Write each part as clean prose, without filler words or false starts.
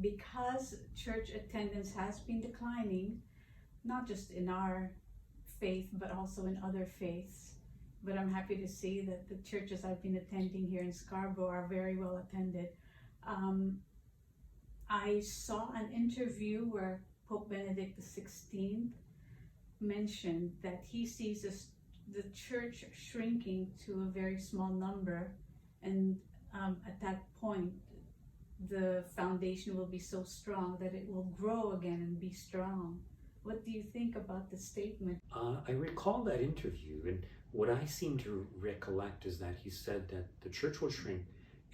because church attendance has been declining, not just in our faith, but also in other faiths. But I'm happy to see that the churches I've been attending here in Scarborough are very well attended. I saw an interview where Pope Benedict XVI mentioned that he sees the church shrinking to a very small number, and at that point the foundation will be so strong that it will grow again and be strong. What do you think about the statement? I recall that interview, and what I seem to recollect is that he said that the church will shrink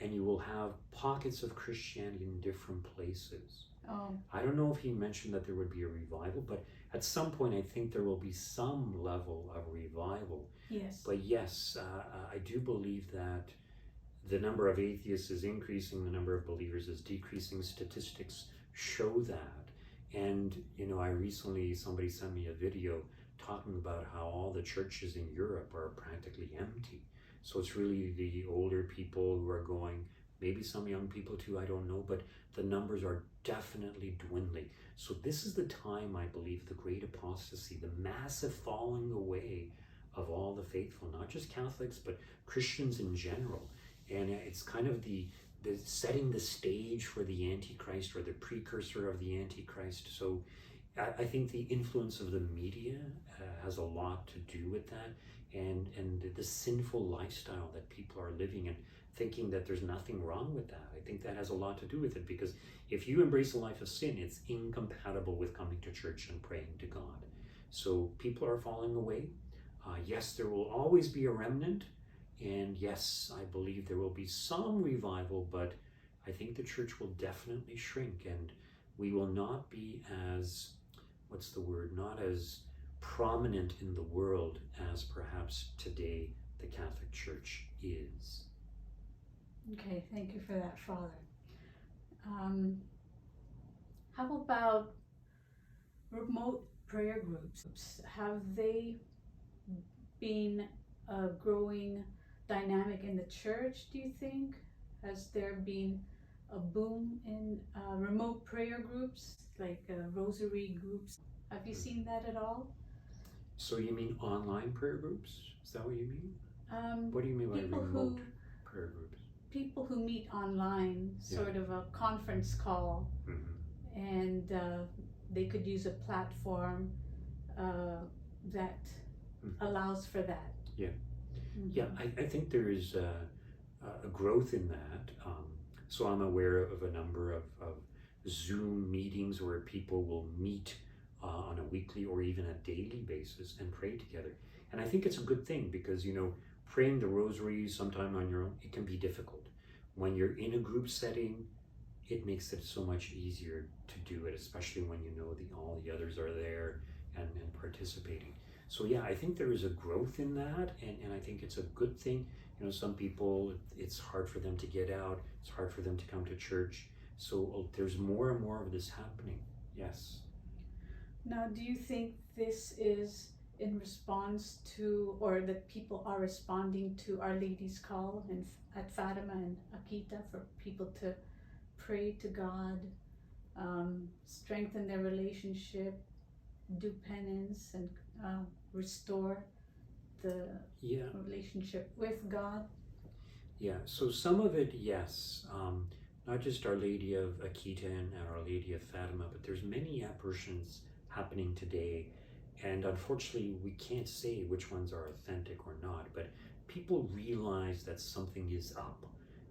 and you will have pockets of Christianity in different places. Oh. I don't know if he mentioned that there would be a revival, but at some point I think there will be some level of revival. Yes. But yes, I do believe that the number of atheists is increasing, the number of believers is decreasing. Statistics show that. And, I recently, somebody sent me a video talking about how all the churches in Europe are practically empty. So it's really the older people who are going, maybe some young people too, I don't know, but the numbers are definitely dwindling. So this is the time, I believe, the great apostasy, the massive falling away of all the faithful, not just Catholics, but Christians in general. And it's kind of the setting the stage for the Antichrist, or the precursor of the Antichrist. So I think the influence of the media has a lot to do with that, and the sinful lifestyle that people are living and thinking that there's nothing wrong with that. I think that has a lot to do with it, because if you embrace a life of sin, it's incompatible with coming to church and praying to God. So people are falling away. Yes, there will always be a remnant. And yes, I believe there will be some revival, but I think the church will definitely shrink, and we will not be as, not as prominent in the world as perhaps today the Catholic Church is. Okay, thank you for that, Father. How about remote prayer groups? Have they been a growing dynamic in the church, do you think? Has there been a boom in remote prayer groups, like rosary groups? Have you seen that at all? So you mean online prayer groups? Is that what you mean? What do you mean by remote prayer groups? People who meet online, sort of a conference call, and they could use a platform that allows for that. Yeah. Yeah, I think there is a growth in that. So I'm aware of a number of Zoom meetings where people will meet on a weekly or even a daily basis and pray together. And I think it's a good thing, because, praying the rosary sometime on your own, it can be difficult. When you're in a group setting, it makes it so much easier to do it, especially when all the others are there and participating. So yeah, I think there is a growth in that, and I think it's a good thing. Some people, it's hard for them to get out, it's hard for them to come to church. So there's more and more of this happening, yes. Now, do you think this is in response to, or that people are responding to Our Lady's call at Fatima and Akita for people to pray to God, strengthen their relationship, do penance, and restore the relationship with God? Yeah, so some of it, yes. Not just Our Lady of Akita and Our Lady of Fatima, but there's many apparitions happening today. And unfortunately, we can't say which ones are authentic or not, but people realize that something is up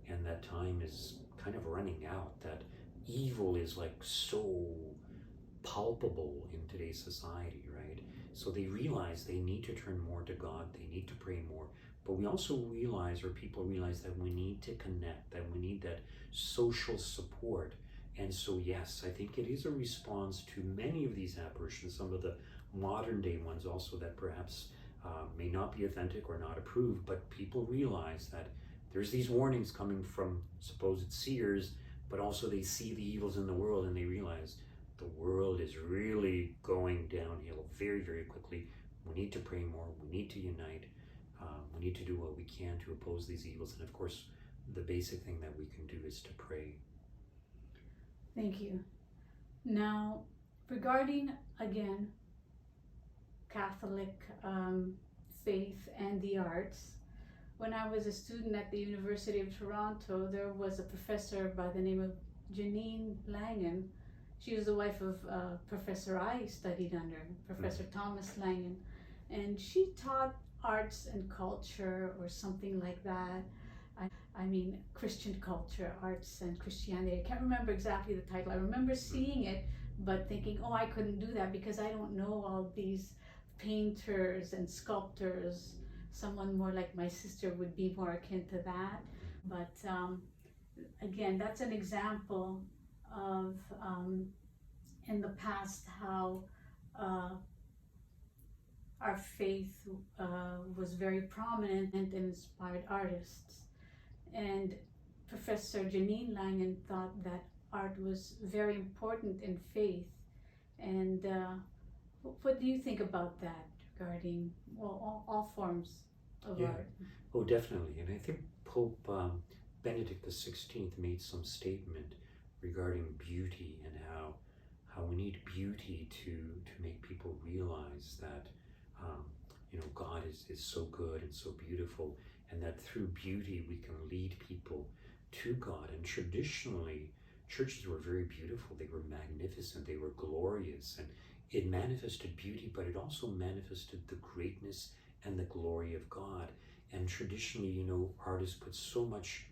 and that time is kind of running out, that evil is like so palpable in today's society, right? So they realize they need to turn more to God, they need to pray more. But we also realize, or people realize, that we need to connect, that we need that social support. And so yes, I think it is a response to many of these apparitions, some of the modern day ones also that perhaps may not be authentic or not approved, but people realize that there's these warnings coming from supposed seers, but also they see the evils in the world and they realize the world is really going downhill very, very quickly. We need to pray more, we need to unite, we need to do what we can to oppose these evils. And of course, the basic thing that we can do is to pray. Thank you. Now, regarding, again, Catholic faith and the arts, when I was a student at the University of Toronto, there was a professor by the name of Janine Langan. She was the wife of Professor I studied under, Professor Thomas Langan. And she taught arts and culture or something like that. I mean, Christian culture, arts and Christianity. I can't remember exactly the title. I remember seeing it, but thinking, oh, I couldn't do that because I don't know all these painters and sculptors. Someone more like my sister would be more akin to that. But again, that's an example of in the past how our faith was very prominent and inspired artists. And Professor Janine Langan thought that art was very important in faith. And what do you think about that regarding all forms of art? Oh, definitely. And I think Pope Benedict XVI made some statement regarding beauty and how we need beauty to make people realize that God is so good and so beautiful, and that through beauty we can lead people to God. And traditionally, churches were very beautiful. They were magnificent. They were glorious, and it manifested beauty, but it also manifested the greatness and the glory of God. And traditionally, artists put so much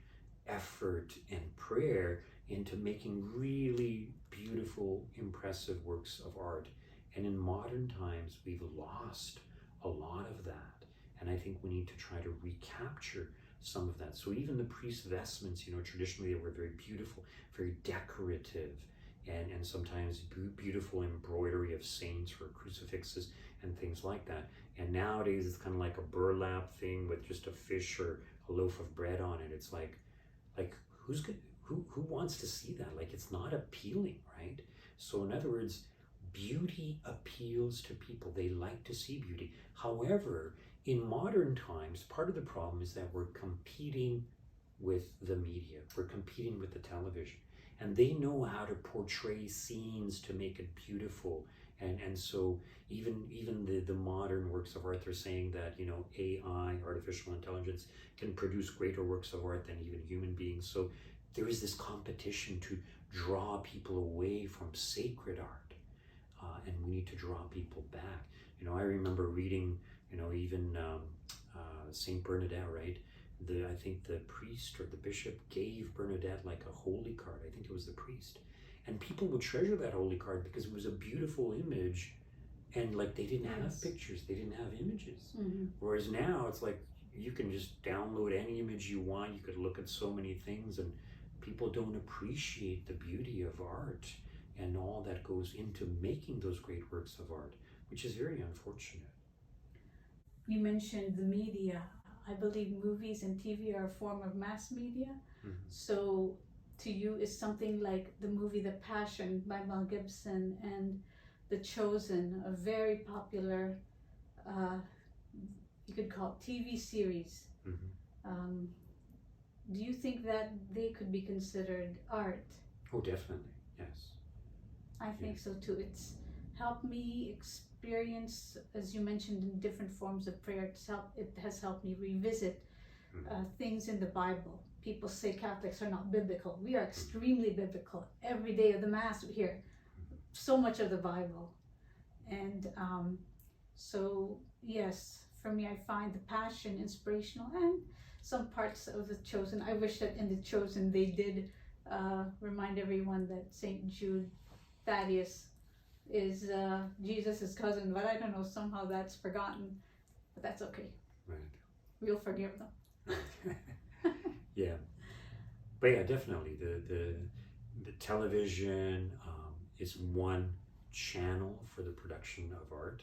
effort and prayer into making really beautiful, impressive works of art. And in modern times, we've lost a lot of that. And I think we need to try to recapture some of that. So even the priest's vestments, traditionally they were very beautiful, very decorative, and sometimes beautiful embroidery of saints or crucifixes and things like that. And nowadays it's kind of like a burlap thing with just a fish or a loaf of bread on it. It's like who wants to see that? Like, it's not appealing, right? So in other words, beauty appeals to people. They like to see beauty. However, in modern times, part of the problem is that we're competing with the media. We're competing with the television. And they know how to portray scenes to make it beautiful. And so even the modern works of art, they're saying that, AI, artificial intelligence, can produce greater works of art than even human beings. So there is this competition to draw people away from sacred art. And we need to draw people back. I remember reading, even Saint Bernadette, right? I think the priest or the bishop gave Bernadette like a holy card. I think it was the priest. And people would treasure that holy card because it was a beautiful image, and like they didn't have pictures, they didn't have images. Mm-hmm. Whereas now it's like you can just download any image you want. You could look at so many things, and people don't appreciate the beauty of art and all that goes into making those great works of art, which is very unfortunate. You mentioned the media. I believe movies and TV are a form of mass media. Mm-hmm. So to you is something like the movie The Passion by Mel Gibson and The Chosen, a very popular, you could call it TV series. Mm-hmm. Do you think that they could be considered art? Oh, definitely, yes. I think so too. It's helped me experience, as you mentioned, in different forms of prayer. It has helped me revisit things in the Bible. People say Catholics are not biblical. We are extremely biblical. Every day of the Mass we hear so much of the Bible. And so, yes, for me, I find The Passion inspirational, and some parts of The Chosen. I wish that in The Chosen they did remind everyone that St. Jude Thaddeus is Jesus' cousin, but I don't know, somehow that's forgotten. But that's okay. Right. We'll forgive them. Yeah. But yeah, definitely. The television is one channel for the production of art,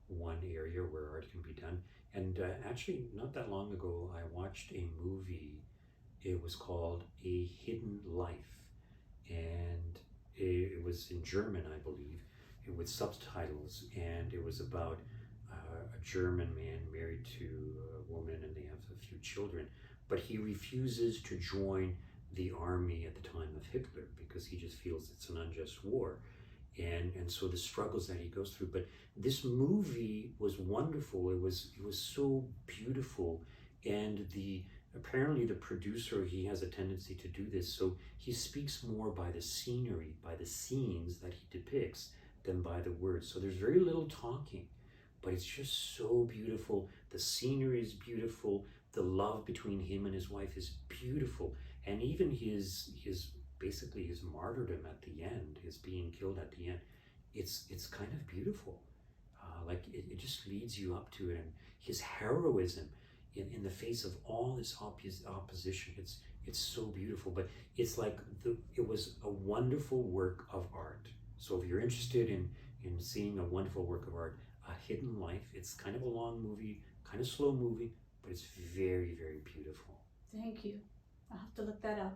one area where art can be done. And actually, not that long ago, I watched a movie. It was called A Hidden Life. And it was in German, I believe, with subtitles. And it was about a German man married to a woman, and they have a few children. But he refuses to join the army at the time of Hitler, because he just feels it's an unjust war. And so the struggles that he goes through. But this movie was wonderful. It was so beautiful. And apparently the producer, he has a tendency to do this, so he speaks more by the scenery, by the scenes that he depicts, than by the words. So there's very little talking, but it's just so beautiful. The scenery is beautiful. The love between him and his wife is beautiful. And even his basically his martyrdom at the end, his being killed at the end, it's kind of beautiful. Like it just leads you up to it. And his heroism in the face of all this opposition, it's so beautiful. But it's like it was a wonderful work of art. So if you're interested in seeing a wonderful work of art, A Hidden Life, it's kind of a long movie, kind of slow movie, but it's very, very beautiful. Thank you. I'll have to look that up.